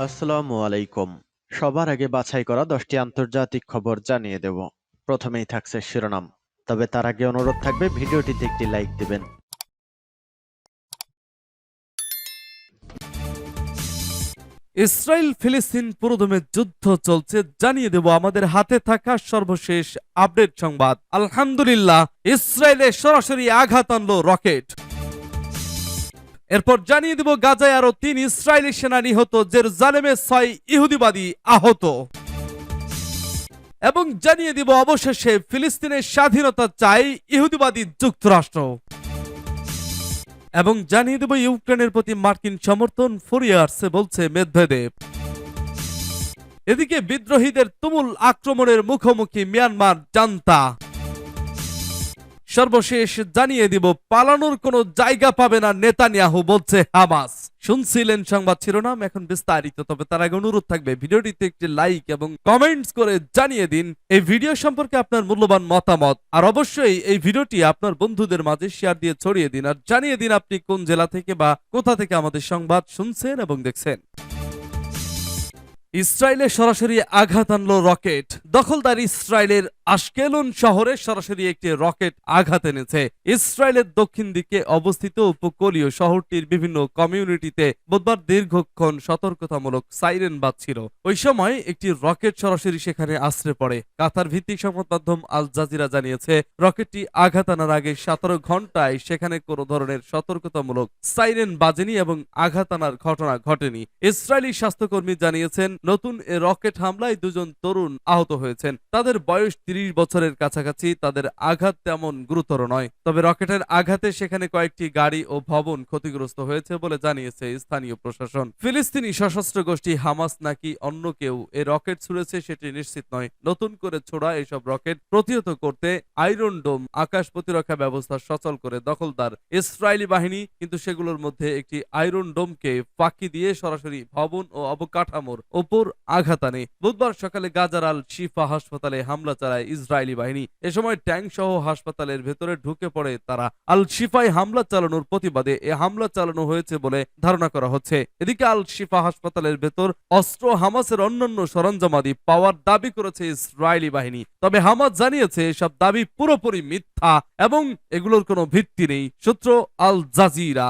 আসসালামু আলাইকুম। সবার আগে বাছাই করা 10টি আন্তর্জাতিক খবর জানিয়ে দেব। প্রথমেই থাকছে শিরোনাম। তবে তার আগে অনুরোধ থাকবে ভিডিওটিতে একটি লাইক দিবেন। ইসরায়েল ফিলিস্তিন পুরোদমে যুদ্ধ চলছে, জানিয়ে দেব আমাদের হাতে থাকা সর্বশেষ আপডেট সংবাদ। আলহামদুলিল্লাহ, ইসরায়েলে সরাসরি আঘাত আনলো রকেট। এরপর জানিয়ে দেব গাজায় আরো 3 ইসরায়েলি সেনা নিহত, জেরুজালেমে 6 ইহুদিবাদী আহত। এবং জানিয়ে দিব অবশেষে ফিলিস্তিনের স্বাধীনতা চাই ইহুদিবাদী যুক্তরাষ্ট্র। এবং জানিয়ে দেব ইউক্রেনের প্রতি মার্কিন সমর্থন ফুরিয়ে আসছে বলছে মেদভেদেব। এদিকে বিদ্রোহীদের তুমুল আক্রমণের মুখোমুখি মিয়ানমার জান্তা। সর্বশেষ জানিয়ে দিব পালানোর কোনো জায়গা পাবে না নেতানিয়াহু, বলছে হামাস। শুনছিলেন সংবাদ শিরোনাম, এখন বিস্তারিত। তবে তার আগে অনুরোধ থাকবে ভিডিওটিতে একটি লাইক এবং কমেন্টস করে জানিয়ে দিন এই ভিডিও সম্পর্কে আপনার মূল্যবান মতামত। আর অবশ্যই এই ভিডিওটি আপনার বন্ধুদের মাঝে শেয়ার দিয়ে ছড়িয়ে দিন, আর জানিয়ে দিন আপনি কোন জেলা থেকে বা কোথা থেকে আমাদের সংবাদ শুনছেন এবং দেখছেন। ইসরায়েলে সরাসরি আঘাত আনলো রকেট। দখলদার ইসরায়েলের আশকেলন শহরে সরাসরি একটি রকেট আঘাত এনেছে। ইসরায়েলের দক্ষিণ দিকে অবস্থিত উপকূলীয় শহরটির বিভিন্ন কমিউনিটিতে বুধবার দীর্ঘক্ষণ সতর্কতামূলক সাইরেন বাজছিল। ওই সময় একটি রকেট সরাসরি সেখানে আশ্রে পড়ে। কাতার ভিত্তিক সংবাদ মাধ্যম আল জাজিরা জানিয়েছে, রকেটটি আঘাত আনার আগে 17 ঘন্টায় সেখানে কোনো ধরনের সতর্কতামূলক সাইরেন বাজেনি এবং আঘাত আনার ঘটনা ঘটেনি। ইসরায়েলি স্বাস্থ্যকর্মী জানিয়েছেন, নতুন এ রকেট হামলায় 2 জন তরুণ আহত হয়েছেন। তাদের বয়স 30 বছরের কাছাকাছি। তাদের আঘাত তেমন গুরুতর নয়, তবে রকেটের আঘাতে সেখানে কয়েকটি গাড়ি ও ভবন ক্ষতিগ্রস্ত হয়েছে বলে জানিয়েছে স্থানীয় প্রশাসন। ফিলিস্তিনি সশস্ত্র গোষ্ঠী হামাস নাকি অন্য কেউ এ রকেট ছুড়েছে সেটি নিশ্চিত নয়। নতুন করে ছোড়া এসব রকেট প্রতিহত করতে আয়রন ডোম আকাশ প্রতিরক্ষা ব্যবস্থা সচল করে দখলদার ইসরায়েলি বাহিনী, কিন্তু সেগুলোর মধ্যে একটি আয়রন ডোমকে ফাঁকি দিয়ে সরাসরি ভবন ও অবকাঠামোর ওপর আঘাত আনে। বুধবার সকালে গাজার আল শিফা হাসপাতালে হামলা চালায় ইসরায়েলি বাহিনী। এ সময় ট্যাঙ্ক সহ হাসপাতালের ভেতরে ঢুকে পড়ে তারা। আল শিফায় হামলা চালানোর প্রতিবাদে এ হামলা চালানো হয়েছে বলে ধারণা করা হচ্ছে। এদিকে আল শিফা হাসপাতালের ভেতর অস্ত্র, হামাসের অন্যান্য সরঞ্জামাদি পাওয়ার দাবি করেছে ইসরায়েলি বাহিনী। তবে হামাস জানিয়েছে এসব দাবি পুরোপুরি মিথ্যা এবং এগুলোর কোনো ভিত্তি নেই। সূত্র আল জাজিরা।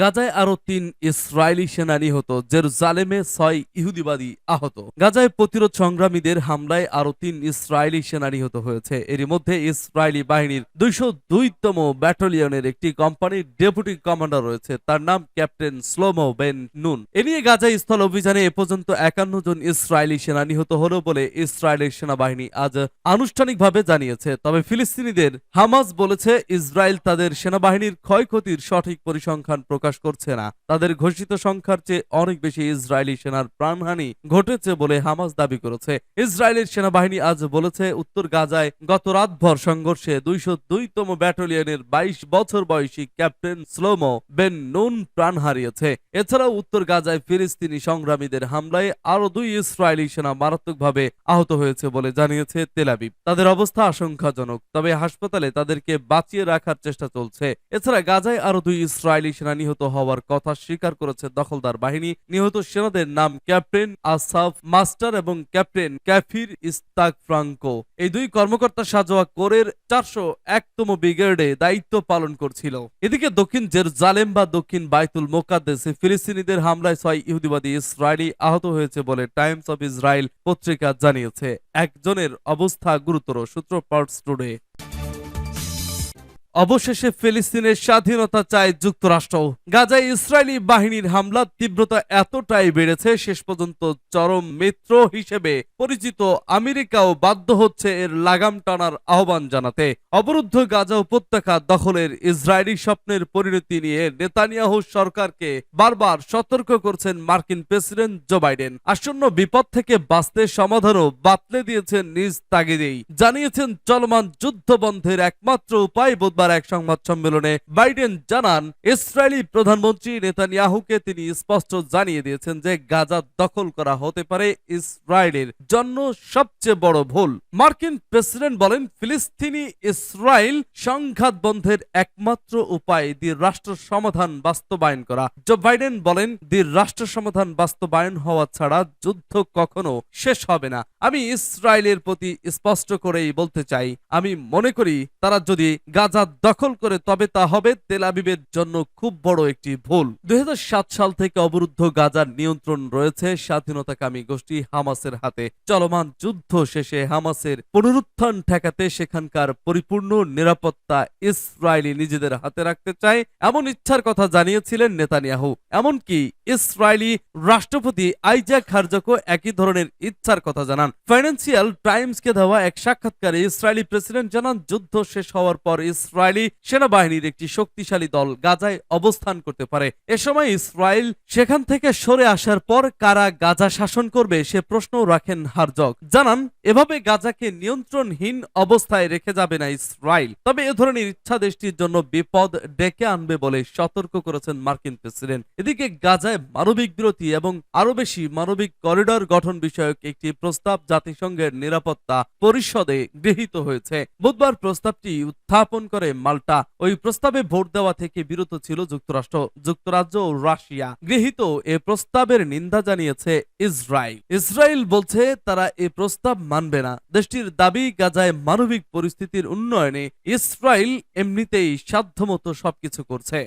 গাজায় আরো 3 ইসরায়েলি সেনা নিহত, জেরুজালেমে 6 ইহুদিবাদী আহত। গাজায় প্রতিরোধ সংগ্রামীদের হামলায় আরো 3 ইসরায়েলি সেনা নিহত হয়েছে। এরই মধ্যে ইসরায়েলি বাহিনীর 202তম ব্যাটালিয়নের একটি কোম্পানির ডেপুটি কমান্ডার রয়েছে, তার নাম ক্যাপ্টেন শ্লোমো বেন নুন। এ নিয়ে গাজায় স্থল অভিযানে এ পর্যন্ত 51 জন ইসরায়েলি সেনা নিহত হলো বলে ইসরায়েলের সেনাবাহিনী আজ আনুষ্ঠানিকভাবে জানিয়েছে। তবে ফিলিস্তিনিদের হামাস বলেছে, ইসরায়েল তাদের সেনাবাহিনীর ক্ষয়ক্ষতির সঠিক পরিসংখ্যান প্রকাশ করছে না। তাদের ঘোষিত সংখ্যার চেয়ে অনেক বেশি ইসরায়েলি সেনার প্রাণহানি ঘটেছে বলে হামাস দাবি করেছে। ইসরায়েলের সেনাবাহিনী আজ বলেছে, উত্তর গাজায় গত রাতভর সংঘর্ষে 202তম ব্যাটালিয়নের 22 বছর বয়সী ক্যাপ্টেন শ্লোমো বেন নুন প্রাণ হারিয়েছে। এছাড়াও উত্তর গাজায় ফিলিস্তিনি সংগ্রামীদের হামলায় আরো 2 ইসরায়েলি সেনা মারাত্মকভাবে আহত হয়েছে বলে জানিয়েছে তেল আবিব। তাদের অবস্থা আশঙ্কাজনক, তবে হাসপাতালে তাদেরকে বাঁচিয়ে রাখার চেষ্টা চলছে। এছাড়া গাজায় আরো 2 ইসরায়েলি সেনা নিহত হওয়ার কথা স্বীকার করেছে দখলদার বাহিনী। নিহত সেনাদের নাম ক্যাপ্টেন আসাফ মাস্টার এবং ক্যাপ্টেন ক্যাফির ইস্তাক ফ্রাঙ্কো। এই 2 কর্মকর্তা সাজোয়া কোরের 401তম ব্রিগেডে দায়িত্ব পালন করছিল। এদিকে দক্ষিণ জেরুজালেম বা দক্ষিণ বাইতুল মোকাদ্দেসে ফিলিস্তিনিদের হামলায় 6 ইহুদিবাদী ইসরায়েলি আহত হয়েছে বলে টাইমস অফ ইসরায়েল পত্রিকা জানিয়েছে। একজনের অবস্থা গুরুতর। সূত্র পার্টস টুডে। অবশেষে ফিলিস্তিনের স্বাধীনতা চায় যুক্তরাষ্ট্র। গাজায় ইসরায়েলি বাহিনীর হামলার তীব্রতা এতটাই বেড়েছে, শেষ পর্যন্ত চরম মিত্র হিসেবে পরিচিত আমেরিকাও বাধ্য হচ্ছে এর লাগাম টানার আহ্বান জানাতে। অবরুদ্ধ গাজা উপত্যকা দখলের ইসরায়েলি স্বপ্নের পরিণতি নিয়ে নেতানিয়াহু সরকারকে বারবার সতর্ক করছেন মার্কিন প্রেসিডেন্ট জো বাইডেন। আসন্ন বিপদ থেকে বাঁচতে সমাধানও বাতলে দিয়েছেন নিজ তাগিদেই। জানিয়েছেন চলমান যুদ্ধ বন্ধের একমাত্র উপায় বুধবার বুধবার এক সংবাদ সম্মেলনে বাইডেন জানান, ইসরায়েলি প্রধানমন্ত্রী নেতানিয়াহুকে তিনি স্পষ্ট জানিয়ে দিয়েছেন যে গাজা দখল করা হতে পারে ইসরায়েলের জন্য সবচেয়ে বড় ভুল। মার্কিন প্রেসিডেন্ট বলেন, ফিলিস্তিনি ইসরায়েল সংঘাত বন্ধের একমাত্র উপায় দ্বি-রাষ্ট্র সমাধান বাস্তবায়ন করা। জো বাইডেন বলেন, দ্বি-রাষ্ট্র সমাধান বাস্তবায়ন হওয়া ছাড়া যুদ্ধ কখনো শেষ হবে না। আমি ইসরায়েলের প্রতি স্পষ্ট করেই বলতে চাই, আমি মনে করি তারা যদি গাজা দখল করে তবে তা হবে তেল আবিবের জন্য খুব বড় একটি ভুল। 2007 সাল থেকে অবরুদ্ধ গাজার নিয়ন্ত্রণ রয়েছে স্বাধীনতাকামী গোষ্ঠী হামাসের হাতে। চলমান যুদ্ধ শেষে হামাসের পুনরুত্থান ঠেকাতে সেখানকার পরিপূর্ণ নিরাপত্তা ইসরায়েলি নিজেদের হাতে রাখতে চায় এমন ইচ্ছার কথা জানিয়েছিলেন নেতানিয়াহু। এমনকি ইসরায়েলি রাষ্ট্রপতি আইজাক হারজাকও একই ধরনের ইচ্ছার কথা জানান। ফাইন্যান্সিয়াল টাইমসকে দেওয়া এক সাক্ষাৎকারে ইসরায়েলি প্রেসিডেন্ট জানান, যুদ্ধ শেষ হওয়ার পর ইসরায়েলি সেনাবাহিনীর একটি শক্তিশালী দল গাজায় অবস্থান করতে পারে। এ সময় ইসরায়েল সেখান থেকে সরে আসার পর কারা গাজা শাসন করবে সে প্রশ্নও রাখেন হারজক। জানান, এভাবে গাজাকে নিয়ন্ত্রণহীন অবস্থায় রেখে যাবে না ইসরায়েল, তবে এ ধরনের ইচ্ছা দেশটির জন্য বিপদ ডেকে আনবে বলে সতর্ক করেছেন মার্কিন প্রেসিডেন্ট। এদিকে গাজায় মানবিক বিরতি এবং আরো বেশি মানবিক করিডর গঠন বিষয়ক একটি প্রস্তাব জাতিসংঘের নিরাপত্তা পরিষদে গৃহীত হয়েছে। বুধবার প্রস্তাবটি উত্থাপন করে মাল্টা। ওই প্রস্তাবে ভোট দেওয়া থেকে বিরত ছিল যুক্তরাজ্য ও রাশিয়া। গৃহীত এ প্রস্তাবের নিন্দা জানিয়েছে ইসরায়েল বলছে তারা এ প্রস্তাব মানবে না। দেশটির দাবি, গাজায় মানবিক পরিস্থিতির উন্নয়নে ইসরায়েল এমনিতেই সাধ্যমতো সবকিছু করছে।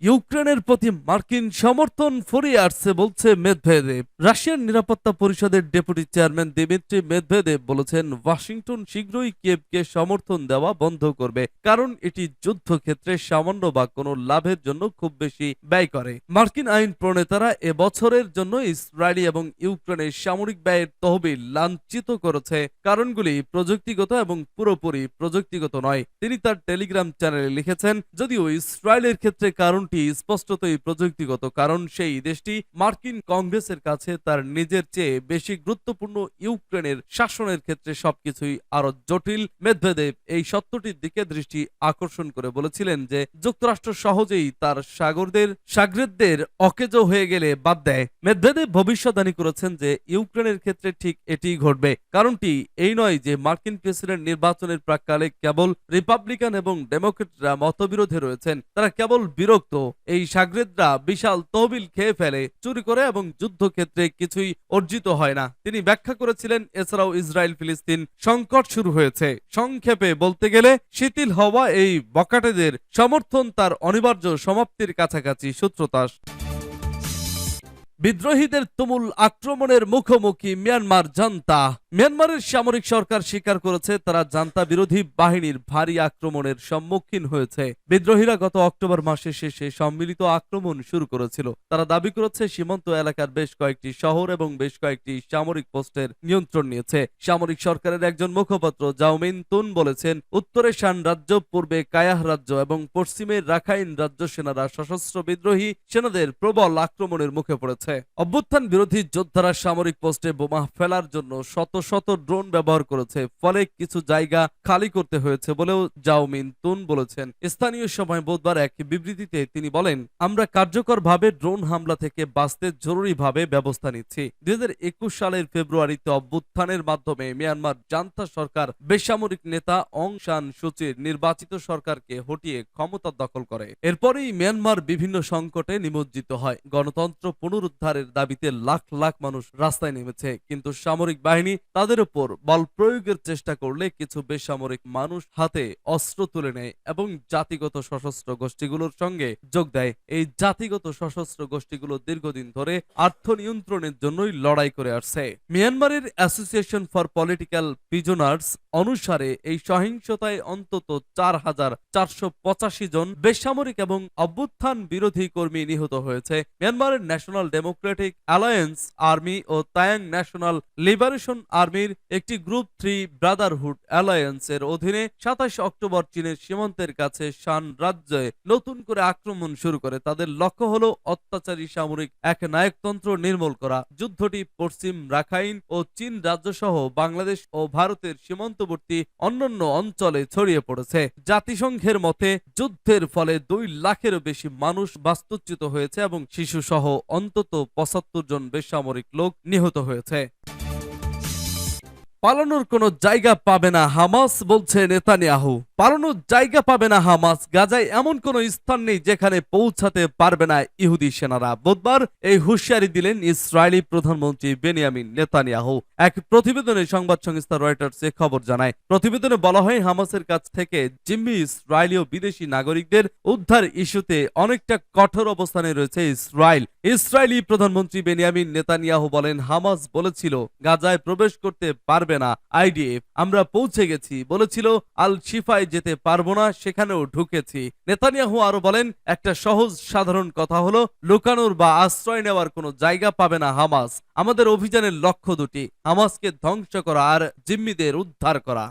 ইউক্রেনের প্রতি মার্কিন সমর্থন ফুরিয়ে আসছে বলছে মেদভেদেব। রাশিয়ার নিরাপত্তা পরিষদের ডেপুটি চেয়ারম্যান দিমিত্রি মেদভেদেব বলেছেন, ওয়াশিংটন শীঘ্রই কিয়েভকে সমর্থন দেওয়া বন্ধ করবে, কারণ এটি যুদ্ধক্ষেত্রে সামান্য বা কোনো লাভের জন্য খুব বেশি ব্যয় করে। মার্কিন আইন প্রণেতারা এবছরের জন্য ইসরায়েলি এবং ইউক্রেনের সামরিক ব্যয়ের তহবিল লাঞ্ছিত করেছে। কারণগুলি প্রযুক্তিগত এবং পুরোপুরি প্রযুক্তিগত নয়। তিনি তার টেলিগ্রাম চ্যানেলে লিখেছেন, যদিও ইসরায়েলের ক্ষেত্রে কারণ স্পষ্টতই প্রযুক্তিগত, কারণ সেই দেশটি মার্কিন কংগ্রেসের কাছে তার নিজের চেয়ে বেশি গুরুত্বপূর্ণ। ইউক্রেনের শাসনের ক্ষেত্রে সবকিছুই আরো জটিল। মেদভেদেব এই সত্যটির দিকে দৃষ্টি আকর্ষণ করে বলেছিলেন যে যুক্তরাষ্ট্র সহজেই তার সাগরেদদের অকেজো হয়ে গেলে বাদ দেয়। মেদভেদেব ভবিষ্যদ্বাণী করেছেন যে ইউক্রেনের ক্ষেত্রে ঠিক এটিই ঘটবে। কারণটি এই নয় যে মার্কিন প্রেসিডেন্ট নির্বাচনের প্রাক্কালে কেবল রিপাবলিকান এবং ডেমোক্রেটরা মতবিরোধে রয়েছেন, তারা কেবল বিরক্ত। এই সাগরেদরা বিশাল তহবিল খেয়ে ফেলে, চুরি করে এবং যুদ্ধক্ষেত্রে কিছুই অর্জিত হয় না। তিনি ব্যাখ্যা করেছিলেন, এছাড়াও ইসরায়েল ফিলিস্তিন সংকট শুরু হয়েছে। সংক্ষেপে বলতে গেলে শিথিল হওয়া এই বখাটেদের সমর্থন তার অনিবার্য সমাপ্তির কাছাকাছি। সূত্রতাস। বিদ্রোহীদের তুমুল আক্রমণের মুখোমুখি মিয়ানমার জান্তা। মিয়ানমারের সামরিক সরকার স্বীকার করেছে তারা জান্তা বিরোধী বাহিনীর ভারী আক্রমণের সম্মুখীন হয়েছে। বিদ্রোহীরা গত অক্টোবর মাসের শেষে সম্মিলিত আক্রমণ শুরু করেছিল। তারা দাবি করেছে সীমান্ত এলাকার বেশ কয়েকটি শহর এবং বেশ কয়েকটি সামরিক পোস্টের নিয়ন্ত্রণ নিয়েছে। সামরিক সরকারের একজন মুখপাত্র জাওমিন তুন বলেছেন, উত্তরে শান রাজ্য, পূর্বে কায়াহ রাজ্য এবং পশ্চিমে রাখাইন রাজ্য সেনারা সশস্ত্র বিদ্রোহী সেনাদের প্রবল আক্রমণের মুখে পড়েছে। অভ্যুত্থান বিরোধী যোদ্ধারা সামরিক পোস্টে বোমা ফেলার জন্য শত শত ড্রোন ব্যবহার করেছে, ফলে কিছু জায়গা খালি করতে হয়েছে বলেও জাওমিন তুন বলেছেন। স্থানীয় সময় বুধবার এক বিবৃতিতে তিনি বলেন, আমরা কার্যকরভাবে ড্রোন হামলা থেকে বাঁচতে জরুরিভাবে ব্যবস্থা নিচ্ছি। 2021 সালের ফেব্রুয়ারিতে অভ্যুত্থানের মাধ্যমে মিয়ানমার জান্তা সরকার বেসামরিক নেতা অং সান সুচির নির্বাচিত সরকারকে হটিয়ে ক্ষমতা দখল করে। এরপরেই মিয়ানমার বিভিন্ন সংকটে নিমজ্জিত হয়। গণতন্ত্র পুনরুদ্ধারের দাবিতে লাখ লাখ মানুষ রাস্তায় নেমেছে, কিন্তু সামরিক বাহিনী তাদের উপর বল প্রয়োগের চেষ্টা করলে কিছু বেসামরিক মানুষ হাতে অস্ত্র তুলে নেয় এবং জাতিগত সশস্ত্র গোষ্ঠীগুলোর সঙ্গে যোগ দেয়। এই জাতিগত সশস্ত্র গোষ্ঠীগুলো দীর্ঘদিন ধরে আত্মনিয়ন্ত্রণের জন্যই লড়াই করে আসছে। মিয়ানমারের অ্যাসোসিয়েশন ফর পলিটিক্যাল প্রিজনার্স অনুসারে এই সহিংসতায় অন্তত 4,485 জন বেসামরিক এবং অভ্যুত্থান বিরোধী কর্মী নিহত হয়েছে। মিয়ানমারের national democratic democratic alliance army ও তায়াং ন্যাশনাল লিবারেশন আর্মির একটি গ্রুপ 3 ব্রাদারহুড অ্যালায়েন্স এর অধীনে 27 অক্টোবর চীনের সীমান্তের কাছে শান রাজ্যে নতুন করে আক্রমণ শুরু করে। তাদের লক্ষ্য হলো অত্যাচারী সামরিক এক নায়কতন্ত্র নির্মূল করা। যুদ্ধটি পশ্চিম রাখাইন ও চীন রাজ্য সহ বাংলাদেশ ও ভারতের সীমান্তবর্তী অন্যান্য অঞ্চলে ছড়িয়ে পড়েছে। জাতিসংঘের মতে যুদ্ধের ফলে 2 লাখেরও বেশি মানুষ বাস্তুচ্যুত হয়েছে এবং শিশু সহ অন্তত 75 জন বেসামরিক লোক নিহত হয়েছে। পালানোর কোনো জায়গা পাবে না হামাস, বলছে নেতানিয়াহু। পালানোর জায়গা পাবে না হামাস। গাজায় এমন কোনো স্থান নেই যেখানে পৌঁছাতে পারবে না ইহুদি সেনারা। বুধবার এই হুঁশিয়ারি দিলেন ইসরায়েলি প্রধানমন্ত্রী বেনিয়ামিন নেতানিয়াহু। এক প্রতিবেদনে সংবাদ সংস্থা রয়টার্স এ খবর জানায়। প্রতিবেদনে বলা হয়, হামাসের কাছ থেকে জিম্মি ইসরায়েলি ও বিদেশি নাগরিকদের উদ্ধার ইস্যুতে অনেকটা কঠোর অবস্থানে রয়েছে ইসরায়েল। ইসরায়েলি প্রধানমন্ত্রী বেনিয়ামিন নেতানিয়াহু বলেন, হামাস বলেছিল গাজায় প্রবেশ করতে পারবে না আইডিএফ। আমরা পৌঁছে গেছি। বলেছিল আল শিফায় যেতে পারবো না, সেখানেও ঢুকেছি। নেতানিয়াহু আরো বলেন, একটা সহজ সাধারণ কথা হলো লুকানোর বা আশ্রয় নেওয়ার কোনো জায়গা পাবে না হামাস। আমাদের অভিযানের লক্ষ্য দুটি, হামাসকে ধ্বংস করা আর জিম্মিদের উদ্ধার করা।